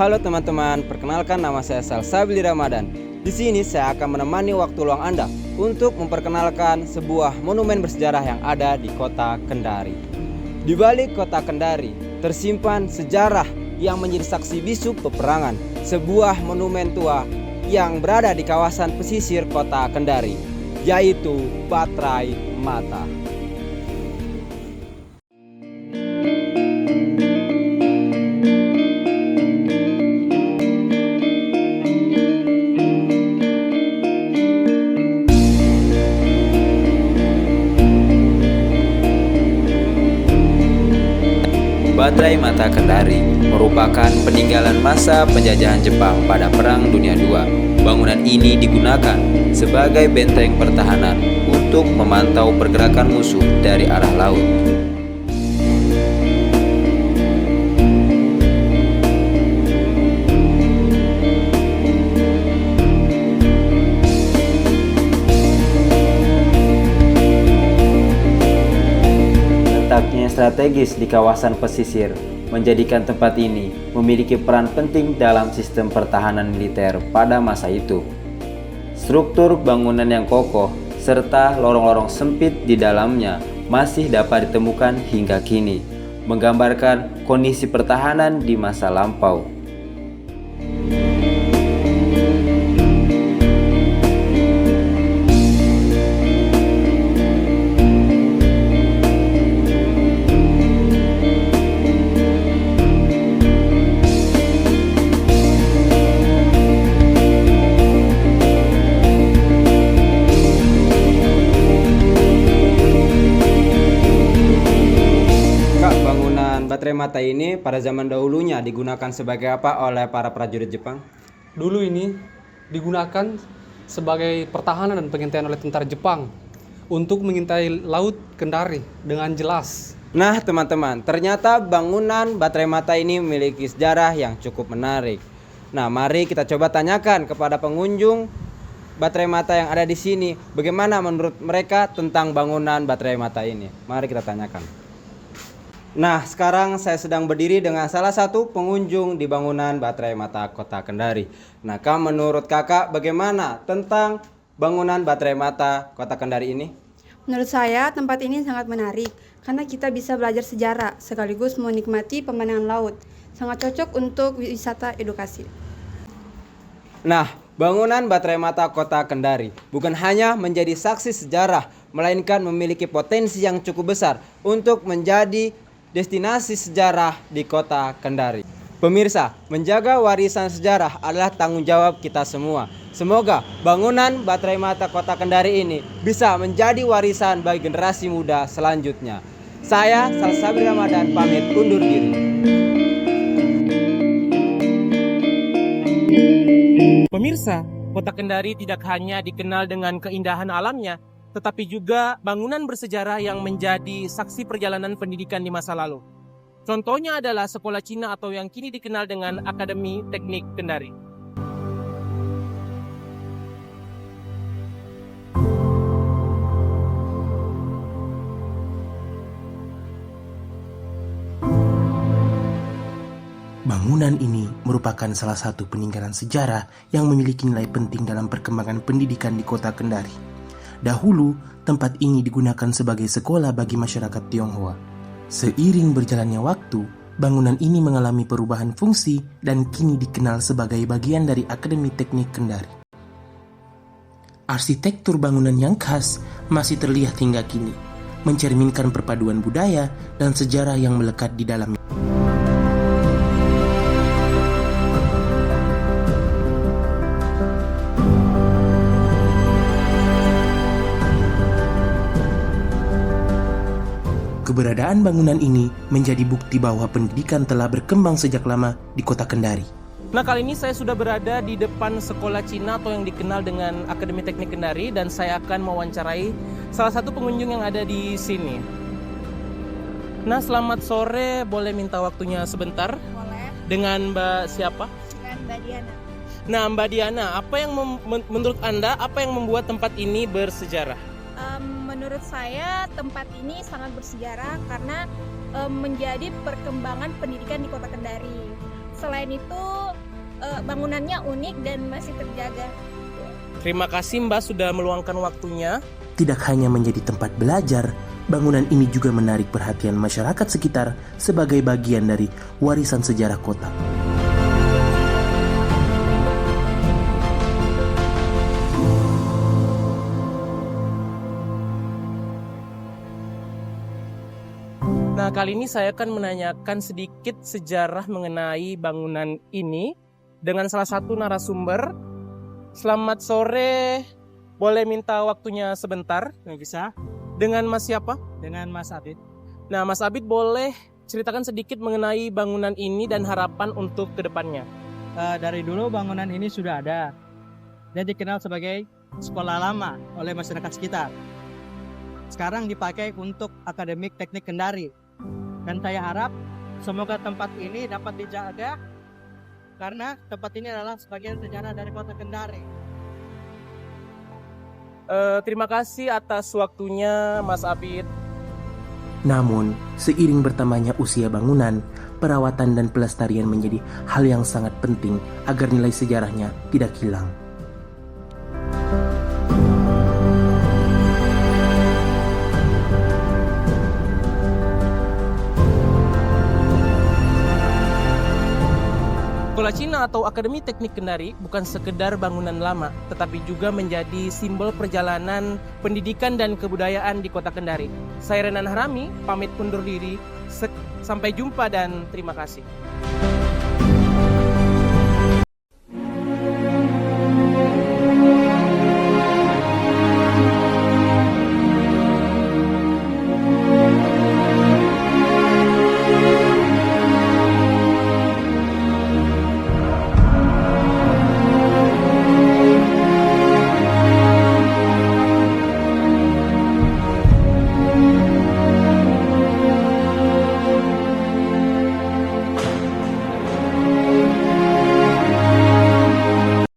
Halo teman-teman, perkenalkan nama saya Salsabili Ramadan. Di sini saya akan menemani waktu luang Anda untuk memperkenalkan sebuah monumen bersejarah yang ada di kota Kendari. Di balik kota Kendari tersimpan sejarah yang menjadi saksi bisu peperangan, sebuah monumen tua yang berada di kawasan pesisir kota Kendari, yaitu Bahtrai Mata. Bahtrai Mata Kendari merupakan peninggalan masa penjajahan Jepang pada Perang Dunia II. Bangunan ini digunakan sebagai benteng pertahanan untuk memantau pergerakan musuh dari arah laut. Letaknya strategis di kawasan pesisir menjadikan tempat ini memiliki peran penting dalam sistem pertahanan militer pada masa itu. Struktur bangunan yang kokoh serta lorong-lorong sempit di dalamnya masih dapat ditemukan hingga kini, menggambarkan kondisi pertahanan di masa lampau. Bahtrai Mata ini pada zaman dahulunya digunakan sebagai apa oleh para prajurit Jepang? Dulu ini digunakan sebagai pertahanan dan pengintaian oleh tentara Jepang untuk mengintai Laut Kendari dengan jelas. Nah teman-teman, ternyata bangunan Bahtrai Mata ini memiliki sejarah yang cukup menarik. Nah mari kita coba tanyakan kepada pengunjung Bahtrai Mata yang ada di sini, bagaimana menurut mereka tentang bangunan Bahtrai Mata ini. Mari kita tanyakan. Nah, sekarang saya sedang berdiri dengan salah satu pengunjung di bangunan Bahtrai Mata Kota Kendari. Nah, menurut kakak bagaimana tentang bangunan Bahtrai Mata Kota Kendari ini? Menurut saya tempat ini sangat menarik karena kita bisa belajar sejarah sekaligus menikmati pemandangan laut. Sangat cocok untuk wisata edukasi. Nah, bangunan Bahtrai Mata Kota Kendari bukan hanya menjadi saksi sejarah, melainkan memiliki potensi yang cukup besar untuk menjadi destinasi sejarah di kota Kendari. Pemirsa, menjaga warisan sejarah adalah tanggung jawab kita semua. Semoga bangunan Bahtrai Mata Kota Kendari ini bisa menjadi warisan bagi generasi muda selanjutnya. Saya Salsabili Ramadan pamit undur diri. Pemirsa, kota Kendari tidak hanya dikenal dengan keindahan alamnya, tetapi juga bangunan bersejarah yang menjadi saksi perjalanan pendidikan di masa lalu. Contohnya adalah Sekolah Cina atau yang kini dikenal dengan Akademi Teknik Kendari. Bangunan ini merupakan salah satu peninggalan sejarah yang memiliki nilai penting dalam perkembangan pendidikan di kota Kendari. Dahulu, tempat ini digunakan sebagai sekolah bagi masyarakat Tionghoa. Seiring berjalannya waktu, bangunan ini mengalami perubahan fungsi dan kini dikenal sebagai bagian dari Akademi Teknik Kendari. Arsitektur bangunan yang khas masih terlihat hingga kini, mencerminkan perpaduan budaya dan sejarah yang melekat di dalamnya. Keberadaan bangunan ini menjadi bukti bahwa pendidikan telah berkembang sejak lama di kota Kendari. Nah, kali ini saya sudah berada di depan Sekolah Cina atau yang dikenal dengan Akademi Teknik Kendari dan saya akan mewawancarai salah satu pengunjung yang ada di sini. Nah, selamat sore, boleh minta waktunya sebentar? Boleh. Dengan Mbak siapa? Dengan Mbak Diana. Nah, Mbak Diana, apa yang menurut Anda apa yang membuat tempat ini bersejarah? Menurut saya tempat ini sangat bersejarah karena menjadi perkembangan pendidikan di Kota Kendari. Selain itu bangunannya unik dan masih terjaga. Terima kasih Mbak sudah meluangkan waktunya. Tidak hanya menjadi tempat belajar, bangunan ini juga menarik perhatian masyarakat sekitar sebagai bagian dari warisan sejarah kota. Nah, kali ini saya akan menanyakan sedikit sejarah mengenai bangunan ini dengan salah satu narasumber. Selamat sore, boleh minta waktunya sebentar? Bisa, Dengan Mas siapa? dengan Mas Abid. Nah, Mas Abid boleh ceritakan sedikit mengenai bangunan ini dan harapan untuk kedepannya. Dari dulu bangunan ini sudah ada dan dikenal sebagai sekolah lama oleh masyarakat sekitar. Sekarang dipakai untuk Akademik Teknik Kendari. Dan saya harap semoga tempat ini dapat dijaga karena tempat ini adalah sebagian sejarah dari kota Kendari. Terima kasih atas waktunya Mas Abid. Namun, seiring bertambahnya usia bangunan, perawatan dan pelestarian menjadi hal yang sangat penting agar nilai sejarahnya tidak hilang. Sekolah Cina atau Akademi Teknik Kendari bukan sekedar bangunan lama, tetapi juga menjadi simbol perjalanan pendidikan dan kebudayaan di kota Kendari. Saya Renan Harami, pamit undur diri. Sampai jumpa dan terima kasih.